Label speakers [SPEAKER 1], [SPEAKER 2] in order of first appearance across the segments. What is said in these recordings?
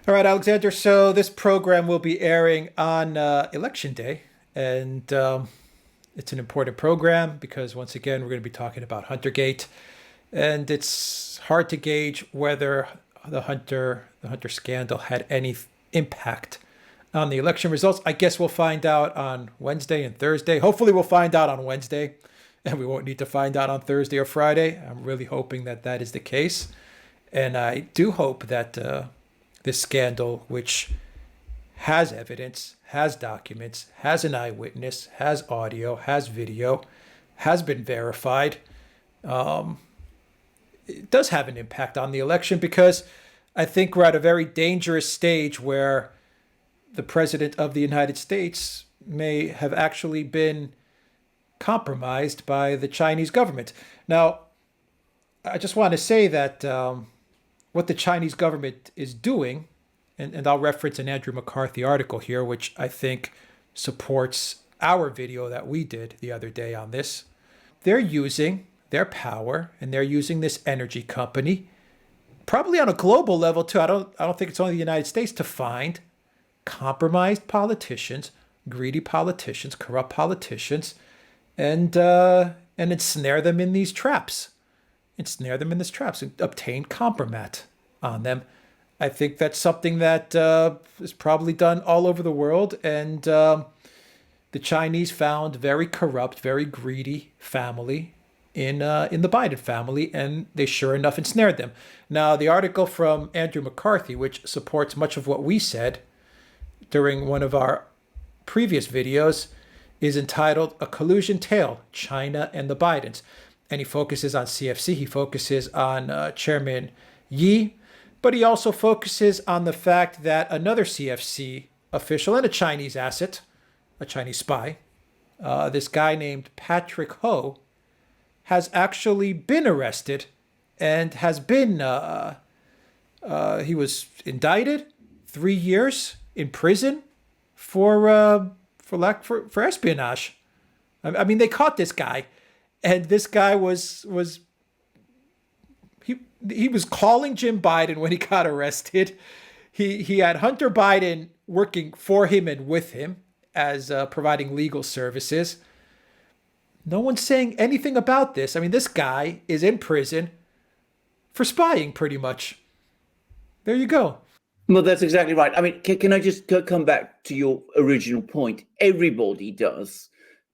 [SPEAKER 1] All right, Alexander. So this program will be airing on Election Day, and it's an important program because once again we're going to be talking about Huntergate, and it's hard to gauge whether the Hunter scandal had any impact on the election results. I guess we'll find out on Wednesday and Thursday. Hopefully, we'll find out on Wednesday, and we won't need to find out on Thursday or Friday. I'm really hoping that that is the case, and I do hope that this scandal, which has evidence, has documents, has an eyewitness, has audio, has video, has been verified, it does have an impact on the election because I think we're at a very dangerous stage where the president of the United States may have actually been compromised by the Chinese government. Now, I just want to say that what the Chinese government is doing, and I'll reference an Andrew McCarthy article here, which I think supports our video that we did the other day on this. They're using their power and they're using this energy company, probably on a global level too. I don't think it's only the United States, to find compromised politicians, greedy politicians, corrupt politicians, and ensnare them in these traps. Ensnare them in these traps and obtain compromat on them. I think that's something that is probably done all over the world, and the Chinese found very corrupt, very greedy family in the Biden family, and they sure enough ensnared them. Now, the article from Andrew McCarthy, which supports much of what we said during one of our previous videos, is entitled "A Collusion Tale: China and the Bidens," and he focuses on CFC. He focuses on Chairman Yi, but he also focuses on the fact that another CFC official and a Chinese asset, a Chinese spy, this guy named Patrick Ho, has actually been arrested and has been, he was indicted, 3 years in prison for espionage. I mean, they caught this guy, and this guy was he was calling Jim Biden when he got arrested. He had Hunter Biden working for him and with him as providing legal services. No one's saying anything about this. I mean, this guy is in prison for spying, pretty much. There you go.
[SPEAKER 2] Well, that's exactly right. I mean, can I just come back to your original point? Everybody does,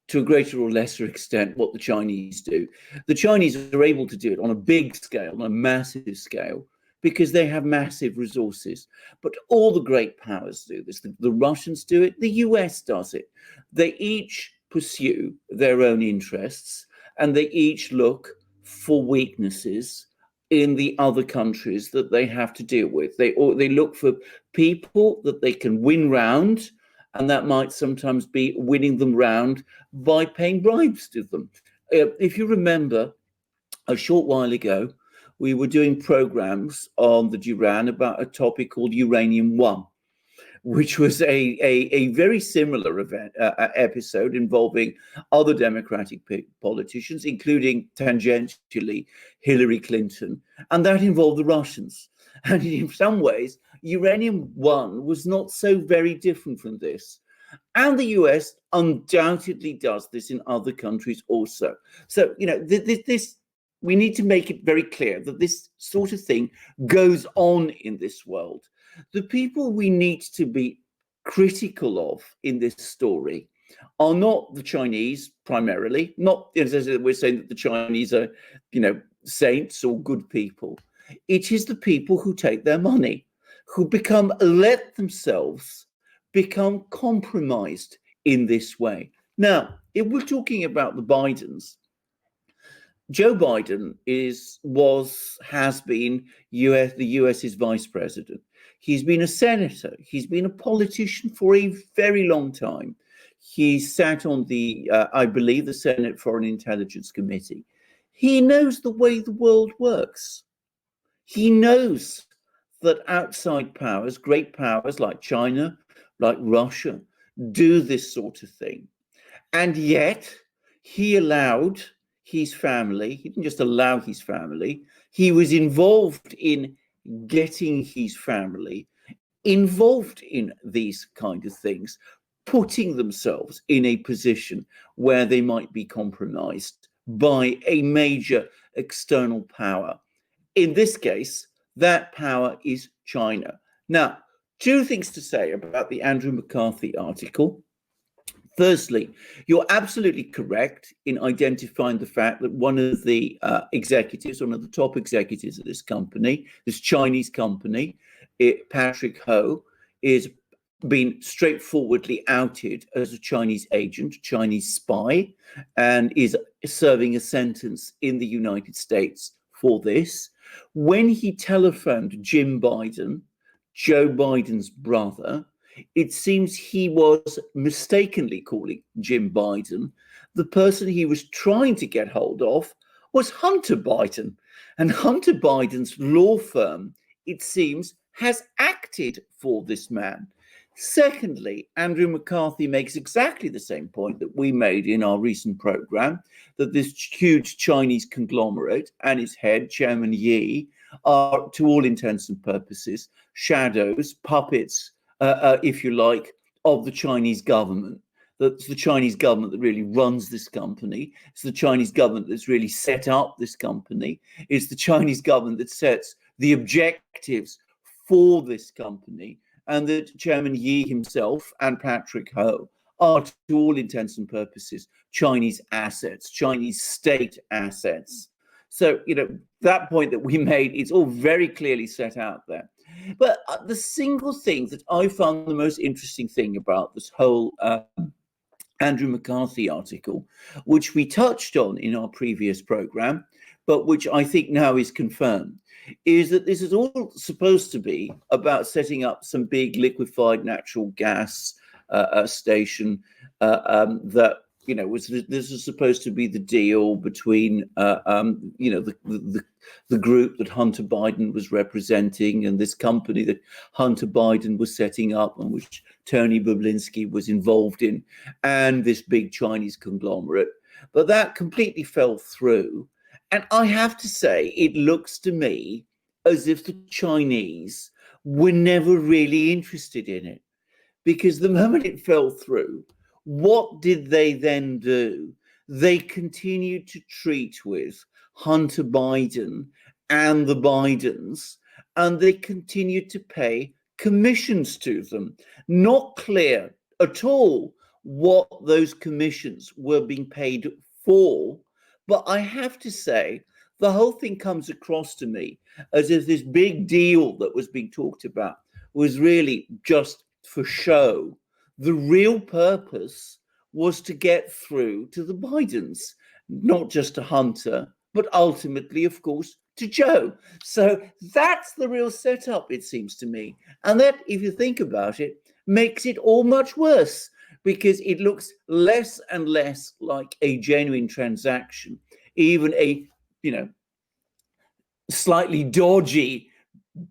[SPEAKER 2] to a greater or lesser extent, what the Chinese do. The Chinese are able to do it on a big scale, on a massive scale, because they have massive resources. But all the great powers do this. The Russians do it. The US does it. They each pursue their own interests, and they each look for weaknesses in the other countries that they have to deal with. They look for people that they can win round, and that might sometimes be winning them round by paying bribes to them. If you remember, a short while ago, we were doing programs on the Duran about a topic called Uranium One, which was a very similar episode involving other Democratic politicians, including tangentially Hillary Clinton, and that involved the Russians. And in some ways, Uranium One was not so very different from this. And the US undoubtedly does this in other countries also. So, this we need to make it very clear that this sort of thing goes on in this world. The people we need to be critical of in this story are not the Chinese primarily, not as we're saying that the Chinese are, saints or good people. It is the people who take their money, who let themselves become compromised in this way. Now, if we're talking about the Bidens, Joe Biden has been the US's vice president. He's been a senator. He's been a politician for a very long time. He sat on I believe, the Senate Foreign Intelligence Committee. He knows the way the world works. He knows that outside powers, great powers like China, like Russia, do this sort of thing. And yet he allowed his family, he didn't just allow his family, he was involved in getting his family involved in these kind of things, putting themselves in a position where they might be compromised by a major external power. In this case, that power is China. Now, two things to say about the Andrew McCarthy article. Firstly, you're absolutely correct in identifying the fact that one of the executives, one of the top executives of this company, this Chinese company, Patrick Ho, is been straightforwardly outed as a Chinese agent, Chinese spy, and is serving a sentence in the United States for this. When he telephoned Jim Biden, Joe Biden's brother, it seems he was mistakenly calling Jim Biden. The person he was trying to get hold of was Hunter Biden. And Hunter Biden's law firm, it seems, has acted for this man. Secondly, Andrew McCarthy makes exactly the same point that we made in our recent program, that this huge Chinese conglomerate and its head, Chairman Yi, are, to all intents and purposes, shadows, puppets, if you like, of the Chinese government. That's the Chinese government that really runs this company. It's the Chinese government that's really set up this company. It's the Chinese government that sets the objectives for this company. And that Chairman Yi himself and Patrick Ho are, to all intents and purposes, Chinese assets, Chinese state assets. So, that point that we made, it's all very clearly set out there. But the single thing that I found the most interesting thing about this whole Andrew McCarthy article, which we touched on in our previous program, but which I think now is confirmed, is that this is all supposed to be about setting up some big liquefied natural gas station that, this is supposed to be the deal between, the group that Hunter Biden was representing and this company that Hunter Biden was setting up and which Tony Bobulinski was involved in, and this big Chinese conglomerate. But that completely fell through. And I have to say, it looks to me as if the Chinese were never really interested in it. Because the moment it fell through, what did they then do? They continued to treat with Hunter Biden and the Bidens, and they continued to pay commissions to them. Not clear at all what those commissions were being paid for. But I have to say, the whole thing comes across to me as if this big deal that was being talked about was really just for show. The real purpose was to get through to the Bidens, not just to Hunter, but ultimately, of course, to Joe. So that's the real setup, it seems to me. And that, if you think about it, makes it all much worse, because it looks less and less like a genuine transaction, even a, slightly dodgy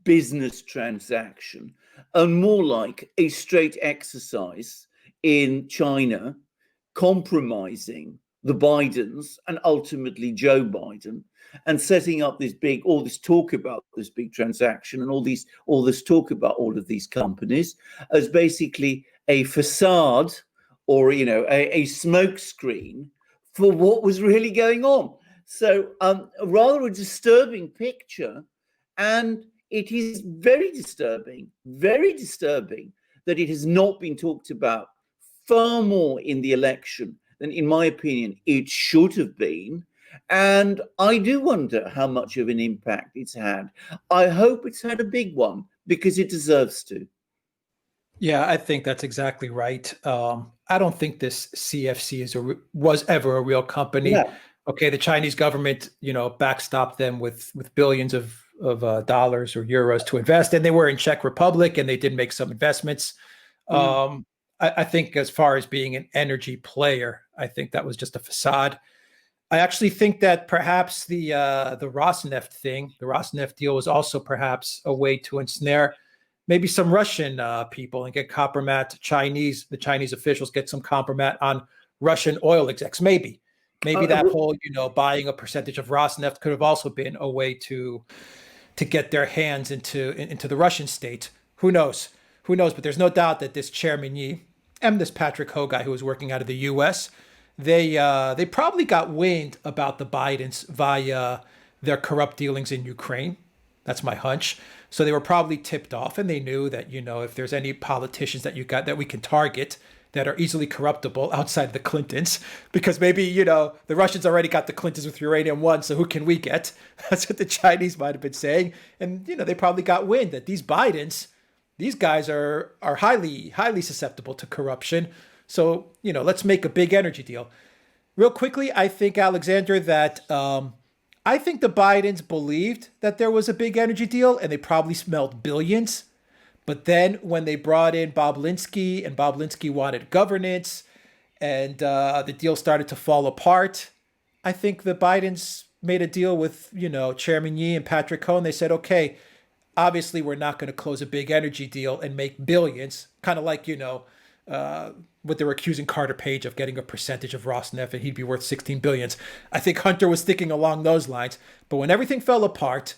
[SPEAKER 2] business transaction, and more like a straight exercise in China compromising the Bidens and ultimately Joe Biden, and setting up all this talk about this big transaction and all this talk about all of these companies as basically a facade or a smoke screen for what was really going on. So rather a disturbing picture, and it is very disturbing that it has not been talked about far more in the election than, in my opinion, it should have been. And I do wonder how much of an impact it's had. I hope it's had a big one, because it deserves to.
[SPEAKER 1] Yeah, I think that's exactly right. I don't think this CFC was ever a real company.
[SPEAKER 2] Yeah.
[SPEAKER 1] Okay, the Chinese government, backstopped them with billions of dollars or euros to invest, and they were in Czech Republic, and they did make some investments. I think, as far as being an energy player, I think that was just a facade. I actually think that perhaps the Rosneft deal, was also perhaps a way to ensnare maybe some Russian people and get compromat the Chinese officials get some compromat on Russian oil execs. Maybe that whole, buying a percentage of Rosneft could have also been a way to get their hands into the Russian state. Who knows? who knows? But there's no doubt that this Chairman Yi and this Patrick Ho guy who was working out of the U.S., they probably got wind about the Bidens via their corrupt dealings in Ukraine. That's my hunch. So they were probably tipped off, and they knew that, if there's any politicians that you got that we can target that are easily corruptible outside the Clintons, because maybe, the Russians already got the Clintons with uranium one, so who can we get? That's what the Chinese might have been saying. And, they probably got wind that these Bidens, these guys are highly, highly susceptible to corruption. So, let's make a big energy deal. Real quickly, I think, Alexander, that I think the Bidens believed that there was a big energy deal, and they probably smelled billions. But then when they brought in Bob Linsky, and Bob Linsky wanted governance, and the deal started to fall apart, I think the Bidens made a deal with, Chairman Yi and Patrick Ho, and they said, okay, obviously we're not going to close a big energy deal and make billions, kind of like, what they were accusing Carter Page of, getting a percentage of Rosneft and he'd be worth 16 billions. I think Hunter was thinking along those lines. But when everything fell apart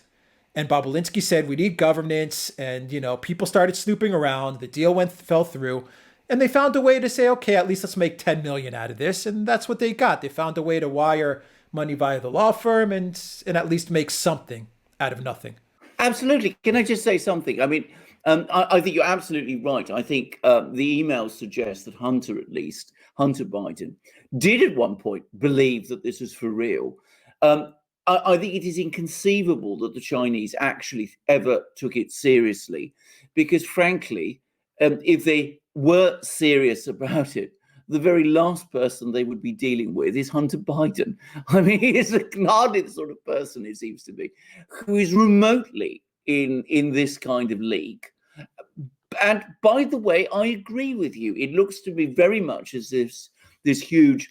[SPEAKER 1] and Bob Linsky said we need governance, and people started snooping around, the deal fell through, and they found a way to say, okay, at least let's make 10 million out of this, and that's what they got. They found a way to wire money via the law firm and at least make something out of nothing.
[SPEAKER 2] Absolutely. Can I just say something? I mean, I think you're absolutely right. I think the emails suggest that Hunter Biden, did at one point believe that this was for real. I think it is inconceivable that the Chinese actually ever took it seriously, because frankly, if they were serious about it, the very last person they would be dealing with is Hunter Biden. I mean, he is hardly the sort of person, it seems to be, who is remotely in this kind of league. And by the way, I agree with you. It looks to me very much as if this huge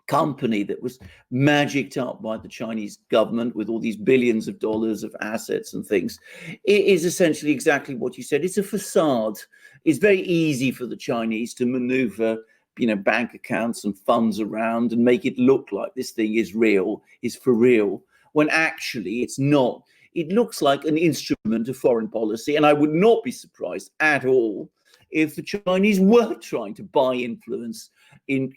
[SPEAKER 2] company that was magicked up by the Chinese government with all these billions of dollars of assets and things, it is essentially exactly what you said. It's a facade. It's very easy for the Chinese to maneuver bank accounts and funds around and make it look like this thing is real, is for real, when actually it's not. It looks like an instrument of foreign policy, and I would not be surprised at all if the Chinese were trying to buy influence in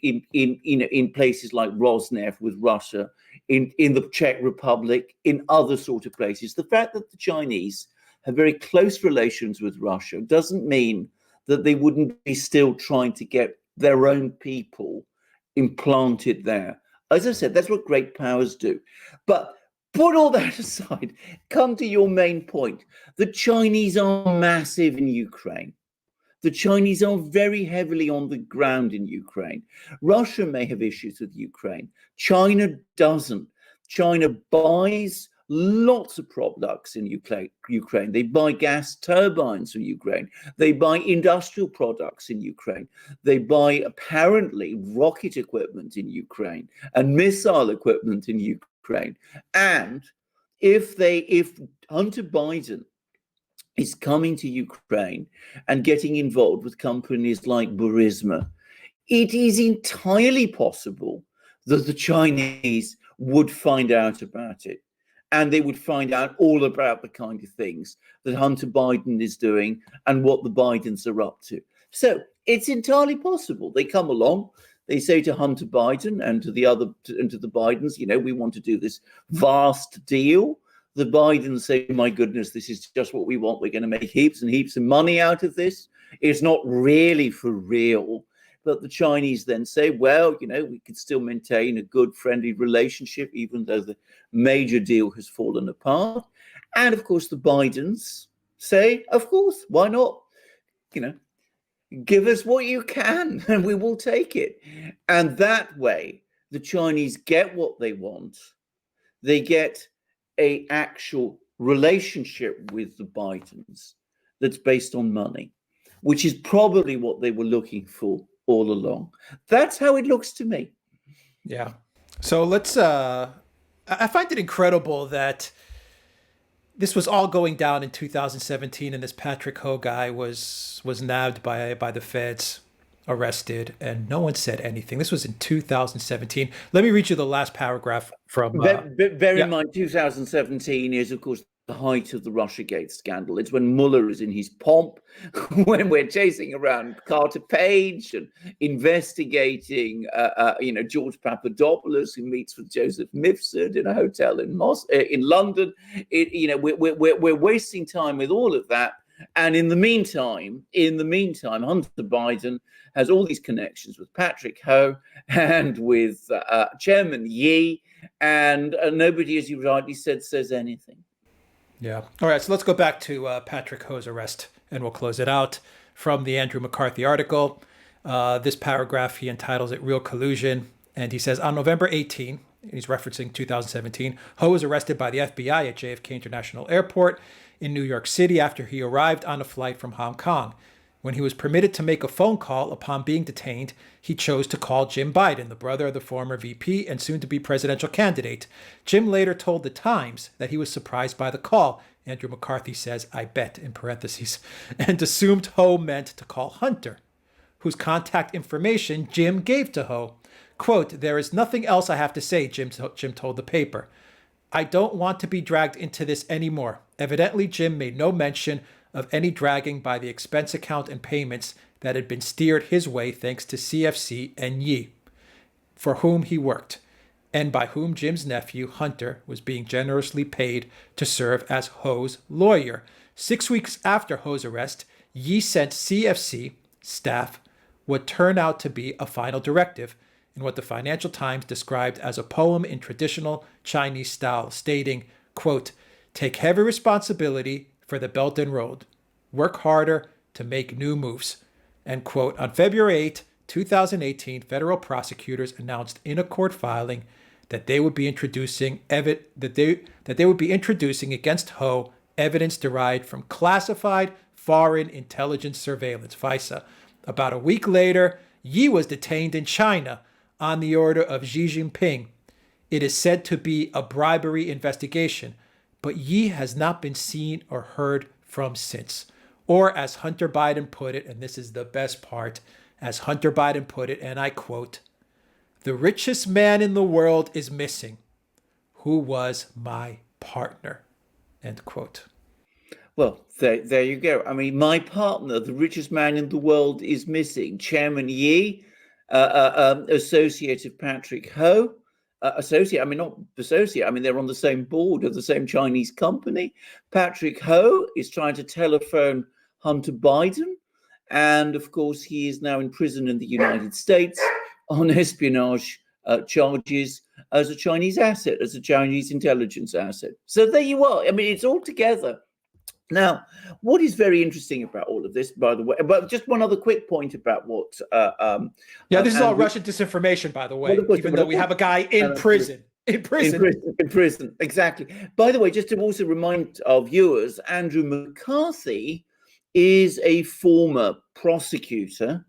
[SPEAKER 2] places like Rosneft with Russia, in the Czech Republic, in other sort of places. The fact that the Chinese have very close relations with Russia doesn't mean that they wouldn't be still trying to get their own people implanted there. As I said, that's what great powers do. But put all that aside, come to your main point. The Chinese are massive in Ukraine. The Chinese are very heavily on the ground in Ukraine. Russia may have issues with Ukraine. China doesn't. China buys lots of products in Ukraine. They buy gas turbines from Ukraine. They buy industrial products in Ukraine. They buy apparently rocket equipment in Ukraine and missile equipment in Ukraine. And if Hunter Biden is coming to Ukraine and getting involved with companies like Burisma, it is entirely possible that the Chinese would find out about it. And they would find out all about the kind of things that Hunter Biden is doing and what the Bidens are up to. So it's entirely possible. They come along, they say to Hunter Biden and to the Bidens, we want to do this vast deal. The Bidens say, my goodness, this is just what we want. We're going to make heaps and heaps of money out of this. It's not really for real. But the Chinese then say, well, we could still maintain a good, friendly relationship, even though the major deal has fallen apart. And of course, the Bidens say, of course, why not? Give us what you can and we will take it. And that way, the Chinese get what they want. They get an actual relationship with the Bidens that's based on money, which is probably what they were looking for all along. That's how it looks to me.
[SPEAKER 1] Yeah. So let's, I find it incredible that this was all going down in 2017 and this Patrick Ho guy was nabbed by the feds, arrested, and no one said anything. This was in 2017. Let me read you the last paragraph from...
[SPEAKER 2] Bear in mind, 2017 is, of course, the height of the Russiagate scandal. It's when Mueller is in his pomp, when we're chasing around Carter Page and investigating, George Papadopoulos, who meets with Joseph Mifsud in a hotel in London. We're wasting time with all of that. And in the meantime, Hunter Biden has all these connections with Patrick Ho and with Chairman Yi, and nobody, as you rightly said, says anything.
[SPEAKER 1] Yeah. All right. So let's go back to Patrick Ho's arrest, and we'll close it out from the Andrew McCarthy article. This paragraph, he entitles it Real Collusion. And he says, on November 18, and he's referencing 2017, Ho was arrested by the FBI at JFK International Airport in New York City after he arrived on a flight from Hong Kong. When he was permitted to make a phone call upon being detained, he chose to call Jim Biden, the brother of the former VP and soon-to-be presidential candidate. Jim later told The Times that he was surprised by the call. Andrew McCarthy says, I bet, in parentheses, and assumed Ho meant to call Hunter, whose contact information Jim gave to Ho. Quote, there is nothing else I have to say, Jim told the paper. I don't want to be dragged into this anymore. Evidently, Jim made no mention of any dragging by the expense account and payments that had been steered his way thanks to CFC and Yi, for whom he worked, and by whom Jim's nephew, Hunter, was being generously paid to serve as Ho's lawyer. 6 weeks after Ho's arrest, Yi sent CFC staff what turned out to be a final directive in what the Financial Times described as a poem in traditional Chinese style, stating, quote, take heavy responsibility for the Belt and Road. Work harder to make new moves. End quote. On February 8, 2018, federal prosecutors announced in a court filing that they would be introducing against Ho evidence derived from classified foreign intelligence surveillance, FISA. About a week later, Yi was detained in China on the order of Xi Jinping. It is said to be a bribery investigation, but Yi has not been seen or heard from since. Or as Hunter Biden put it, and this is the best part, as Hunter Biden put it, and I quote, the richest man in the world is missing. Who was my partner? End quote.
[SPEAKER 2] Well, there you go. I mean, my partner, the richest man in the world, is missing. Chairman Yi, associate of Patrick Ho, not associate, I mean, they're on the same board of the same Chinese company. Patrick Ho is trying to telephone Hunter Biden. And of course, he is now in prison in the United States on espionage charges as a Chinese asset, as a Chinese intelligence asset. So there you are. I mean, it's all together. Now, what is very interesting about all of this, by the way, but just one other quick point about what...
[SPEAKER 1] this is all Russian disinformation, by the way, even though we have a guy in prison. In prison, exactly.
[SPEAKER 2] By the way, just to also remind our viewers, Andrew McCarthy is a former prosecutor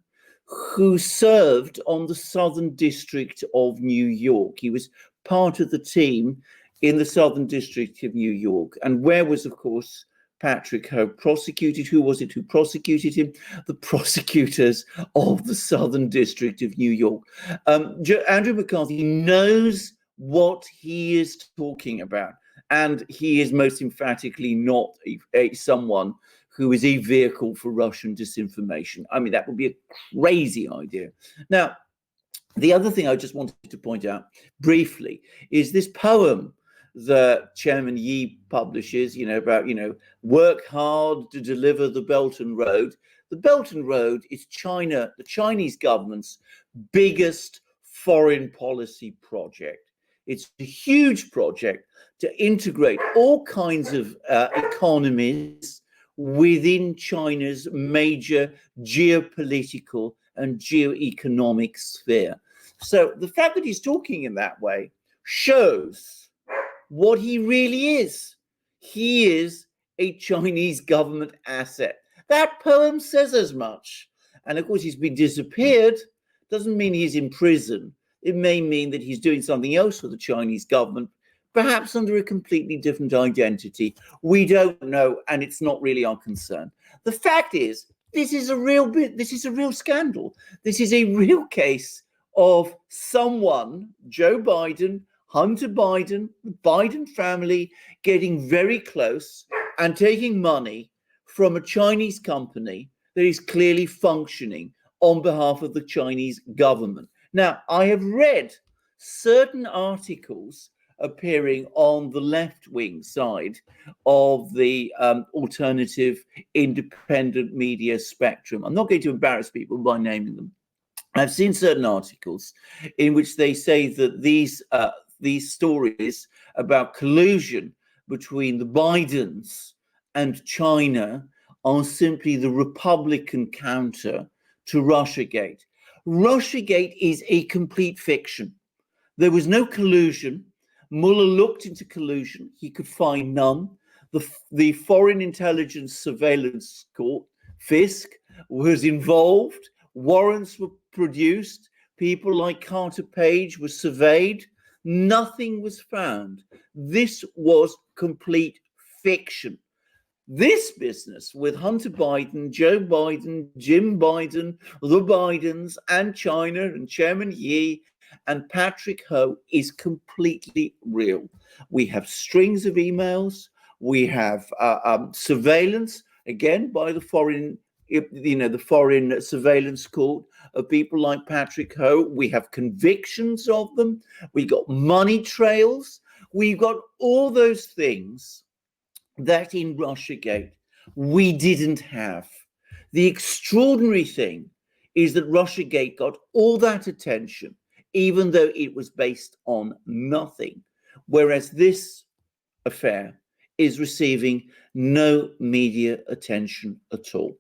[SPEAKER 2] who served on the Southern District of New York. He was part of the team in the Southern District of New York. And where was, of course, Patrick Ho prosecuted? Who was it who prosecuted him? The prosecutors of the Southern District of New York. Andrew McCarthy knows what he is talking about. And he is most emphatically not someone who is a vehicle for Russian disinformation. I mean, that would be a crazy idea. Now, the other thing I just wanted to point out briefly is this poem that Chairman Yi publishes, about, work hard to deliver the Belt and Road. The Belt and Road is the Chinese government's biggest foreign policy project. It's a huge project to integrate all kinds of economies within China's major geopolitical and geoeconomic sphere. So the fact that he's talking in that way shows what he really is. He is a Chinese government asset. That poem says as much. And of course, he's been disappeared. Doesn't mean he's in prison. It may mean that he's doing something else for the Chinese government, perhaps under a completely different identity. We don't know, and it's not really our concern. The fact is, this is a real scandal. This is a real case of someone, Joe Biden, Hunter Biden, the Biden family getting very close and taking money from a Chinese company that is clearly functioning on behalf of the Chinese government. Now, I have read certain articles appearing on the left-wing side of the alternative independent media spectrum. I'm not going to embarrass people by naming them. I've seen certain articles in which they say that these stories about collusion between the Bidens and China are simply the Republican counter to Russiagate. Russiagate is a complete fiction. There was no collusion. Mueller looked into collusion. He could find none. The Foreign Intelligence Surveillance Court, FISC, was involved. Warrants were produced. People like Carter Page were surveyed. Nothing was found. This was complete fiction. This business with Hunter Biden, Joe Biden, Jim Biden, the Bidens, and China, and Chairman Yi, and Patrick Ho is completely real. We have strings of emails. We have surveillance, again, by the foreign surveillance court of people like Patrick Ho. We have convictions of them. We got money trails. We've got all those things that in Russiagate we didn't have. The extraordinary thing is that Russiagate got all that attention, even though it was based on nothing, whereas this affair is receiving no media attention at all.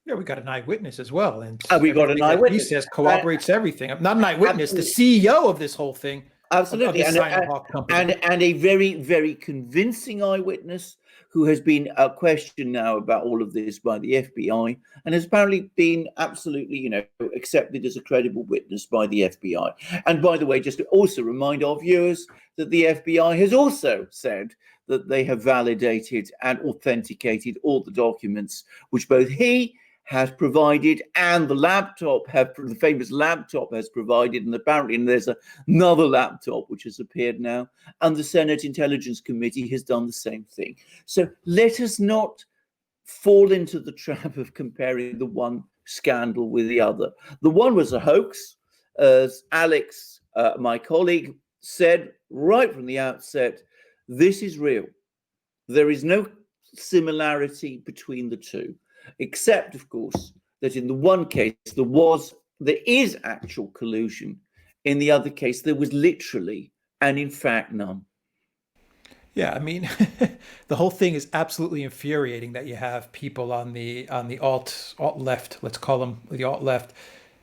[SPEAKER 1] Yeah, we got an eyewitness as well, and
[SPEAKER 2] we got an eyewitness.
[SPEAKER 1] He says corroborates everything. Not an eyewitness, absolutely. The CEO of this whole thing.
[SPEAKER 2] Absolutely, and a very, very convincing eyewitness who has been questioned now about all of this by the FBI and has apparently been absolutely, accepted as a credible witness by the FBI. And by the way, just to also remind our viewers that the FBI has also said that they have validated and authenticated all the documents which both he has provided and the famous laptop has provided, and apparently there's another laptop which has appeared now, and the Senate Intelligence Committee has done the same thing. So let us not fall into the trap of comparing the one scandal with the other. The one was a hoax, as Alex, my colleague, said right from the outset. This is real. There is no similarity between the two, except, of course, that in the one case there is actual collusion. In the other case, there was literally and in fact none.
[SPEAKER 1] Yeah, I mean, the whole thing is absolutely infuriating that you have people on the alt left, let's call them the alt left,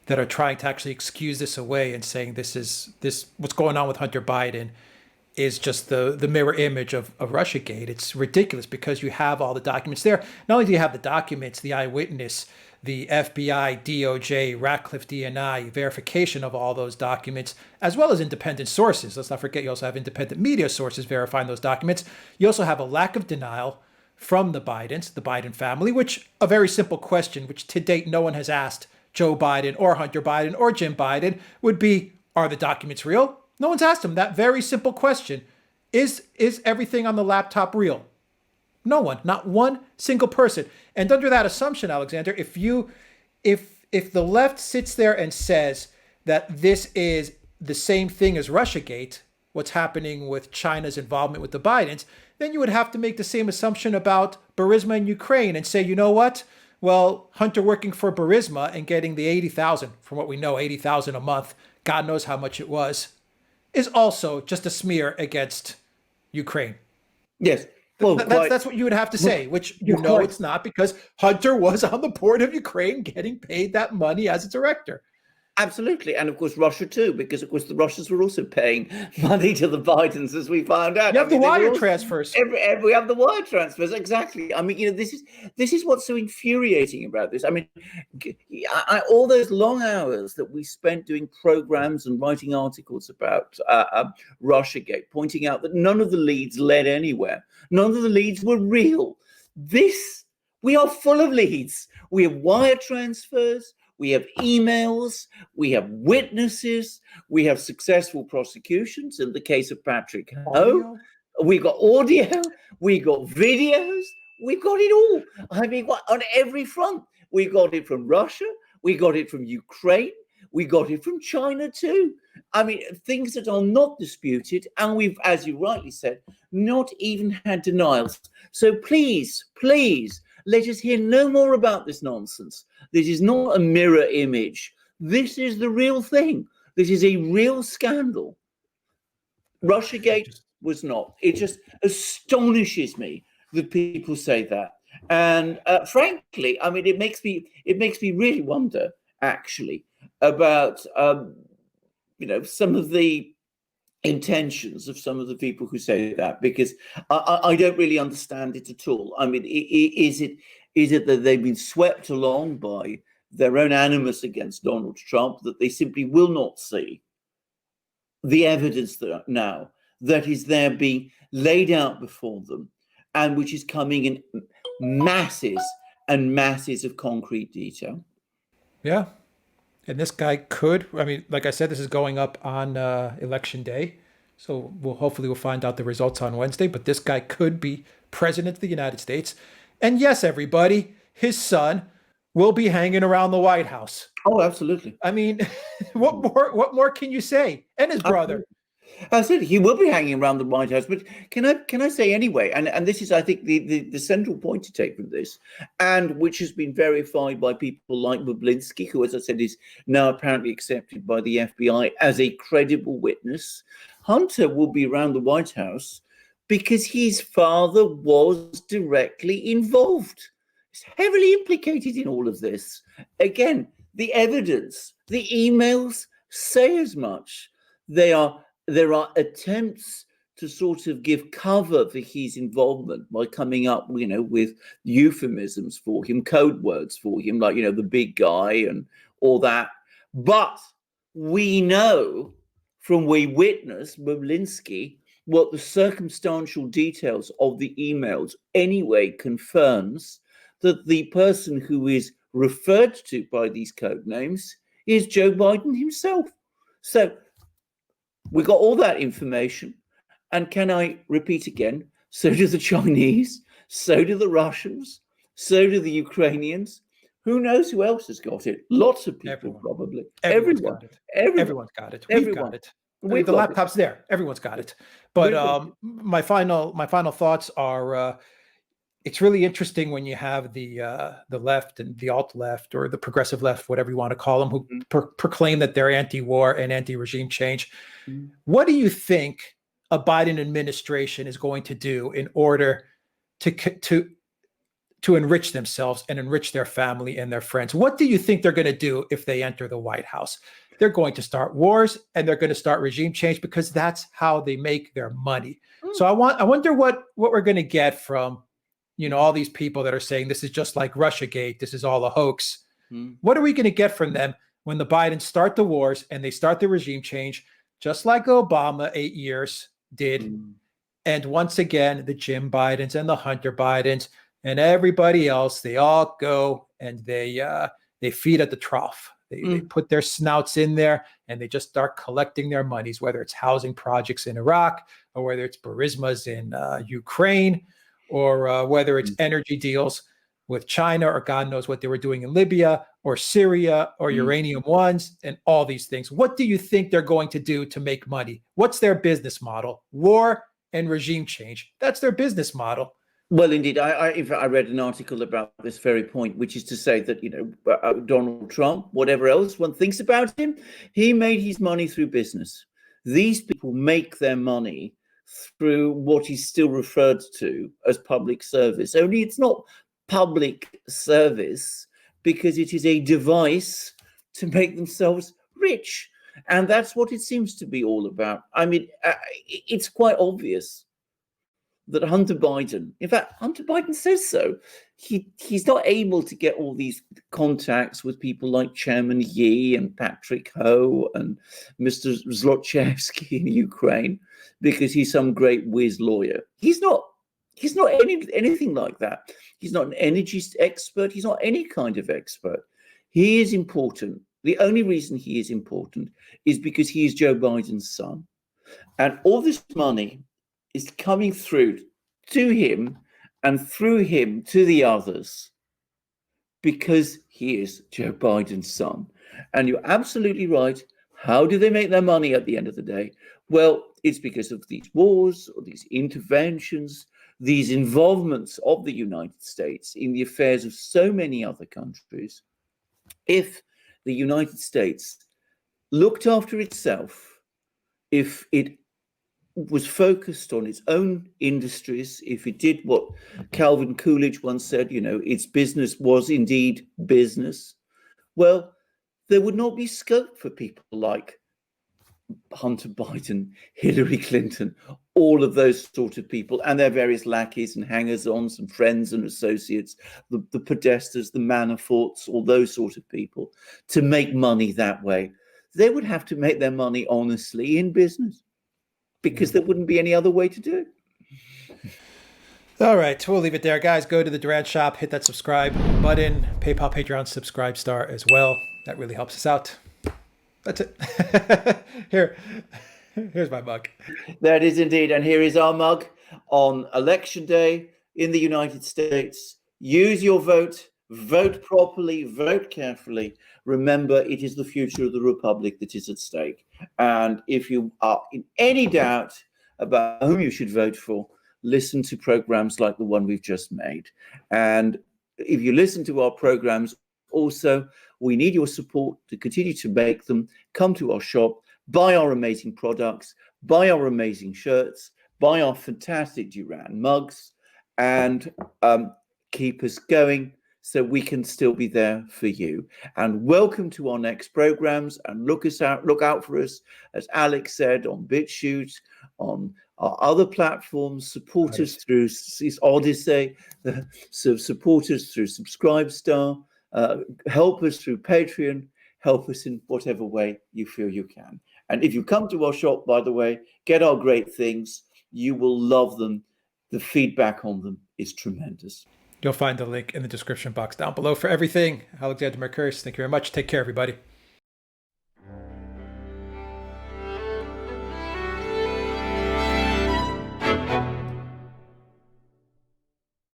[SPEAKER 1] that are trying to actually excuse this away and saying this what's going on with Hunter Biden is just the mirror image of Russiagate. It's ridiculous because you have all the documents there. Not only do you have the documents, the eyewitness, the FBI, DOJ, Ratcliffe DNI, verification of all those documents, as well as independent sources. Let's not forget you also have independent media sources verifying those documents. You also have a lack of denial from the Bidens, the Biden family, which a very simple question, which to date no one has asked Joe Biden or Hunter Biden or Jim Biden, would be, are the documents real? No one's asked him that very simple question. Is everything on the laptop real? No one, not one single person. And under that assumption, Alexander, if the left sits there and says that this is the same thing as Russiagate, what's happening with China's involvement with the Bidens, then you would have to make the same assumption about Burisma in Ukraine and say, you know what? Well, Hunter working for Burisma and getting the 80,000, from what we know, 80,000 a month, God knows how much it was, is also just a smear against Ukraine.
[SPEAKER 2] Yes.
[SPEAKER 1] Well, that's what you would have to say, which it's not, because Hunter was on the board of Ukraine getting paid that money as a director.
[SPEAKER 2] Absolutely. And of course, Russia too, because of course the Russians were also paying money to the Bidens, as we found out.
[SPEAKER 1] You have the wire transfers.
[SPEAKER 2] We have the wire transfers. Exactly. I mean, this is what's so infuriating about this. I mean, all those long hours that we spent doing programs and writing articles about Russiagate, pointing out that none of the leads led anywhere. None of the leads were real. We are full of leads. We have wire transfers. we have emails, we have witnesses, we have successful prosecutions. In the case of Patrick Ho, we got audio, we got videos, we got it all. I mean, on every front. We got it from Russia, we got it from Ukraine, we got it from China too. I mean, things that are not disputed, and we've, as you rightly said, not even had denials. So please, please, let us hear no more about this nonsense. This is not a mirror image. This is the real thing. This is a real scandal. Russiagate was not. It just astonishes me that people say that. And frankly, I mean, it makes me really wonder, actually, about some of the intentions of some of the people who say that, because I don't really understand it at all. I mean, is it that they've been swept along by their own animus against Donald Trump, that they simply will not see the evidence that now that is there being laid out before them, and which is coming in masses and masses of concrete detail?
[SPEAKER 1] Yeah. And this guy could, I mean, like I said, this is going up on election day. So hopefully we'll find out the results on Wednesday. But this guy could be president of the United States. And yes, everybody, his son will be hanging around the White House.
[SPEAKER 2] Oh, absolutely.
[SPEAKER 1] I mean, what more can you say? And his brother.
[SPEAKER 2] I said he will be hanging around the White House, but can I say anyway? And this is, I think, the central point to take from this, and which has been verified by people like Boblinsky, who, as I said, is now apparently accepted by the FBI as a credible witness. Hunter will be around the White House because his father was directly involved. He's heavily implicated in all of this. Again, the evidence, the emails say as much. There are attempts to sort of give cover for his involvement by coming up, with euphemisms for him, code words for him, like, the big guy and all that. But we know from we witnessed Boblinsky what the circumstantial details of the emails anyway confirms that the person who is referred to by these code names is Joe Biden himself. So we got all that information. And can I repeat again? So do the Chinese, so do the Russians, so do the Ukrainians. Who knows who else has got it? Lots of people, probably.
[SPEAKER 1] Everyone's got it. Everyone's got it. We've got it. The laptop's there. Everyone's got it. But my final thoughts are, it's really interesting when you have the left and the alt left, or the progressive left, whatever you want to call them, who proclaim that they're anti-war and anti-regime change. What do you think a Biden administration is going to do in order to enrich themselves and enrich their family and their friends? What do you think they're going to do if they enter the White House? They're going to start wars, and they're going to start regime change, because that's how they make their money. So I wonder what we're going to get from, all these people that are saying this is just like Russiagate, this is all a hoax. What are we going to get from them when the Bidens start the wars and they start the regime change, just like Obama 8 years did? And once again, the Jim Bidens and the Hunter Bidens and everybody else, they all go and they feed at the trough. They put their snouts in there and they just start collecting their monies, whether it's housing projects in Iraq, or whether it's Burismas in Ukraine, or whether it's energy deals with China, or God knows what they were doing in Libya or Syria, or uranium ones, and all these things. What do you think they're going to do to make money? What's their business model? War and regime change. That's their business model. Well,
[SPEAKER 2] indeed, in fact, I read an article about this very point, which is to say that, Donald Trump, whatever else one thinks about him, he made his money through business. These people make their money through what is still referred to as public service. Only it's not public service because it is a device to make themselves rich. And that's what it seems to be all about. I mean, it's quite obvious that Hunter Biden, in fact, Hunter Biden says so, he's not able to get all these contacts with people like Chairman Yi and Patrick Ho and Mr. Zlochevsky in Ukraine because he's some great whiz lawyer. He's not anything like that. He's not an energy expert. He's not any kind of expert. He is important. The only reason he is important is because he is Joe Biden's son. And all this money is coming through to him and through him to the others because he is Joe Biden's son. And you're absolutely right. How do they make their money at the end of the day? Well, it's because of these wars or these interventions, these involvements of the United States in the affairs of so many other countries. If the United States looked after itself, if it was focused on its own industries, if it did what Calvin Coolidge once said, its business was indeed business, well, there would not be scope for people like Hunter Biden, Hillary Clinton, all of those sort of people, and their various lackeys and hangers-ons and friends and associates, the Podestas, the Manaforts, all those sort of people, to make money that way. They would have to make their money honestly in business because there wouldn't be any other way to do it.
[SPEAKER 1] All right, we'll leave it there. Guys, go to the Duran shop, hit that subscribe button, PayPal, Patreon, subscribe star as well. That really helps us out. That's it. Here's my mug.
[SPEAKER 2] That is indeed. And here is our mug on Election Day in the United States. Use your vote. Vote properly. Vote carefully. Remember, it is the future of the Republic that is at stake. And if you are in any doubt about whom you should vote for, listen to programs like the one we've just made. And if you listen to our programs, also, we need your support to continue to make them. Come to our shop, buy our amazing products, buy our amazing shirts, buy our fantastic Duran mugs, and keep us going so we can still be there for you. And welcome to our next programs, and look out for us, as Alex said, on BitChute, on our other platforms. Support us through ODYSEE, support us through Subscribestar, help us through Patreon, help us in whatever way you feel you can. And if you come to our shop, by the way, get our great things. You will love them. The feedback on them is tremendous.
[SPEAKER 1] You'll find the link in the description box down below for everything. Alexander Mercouris, thank you very much. Take care, everybody.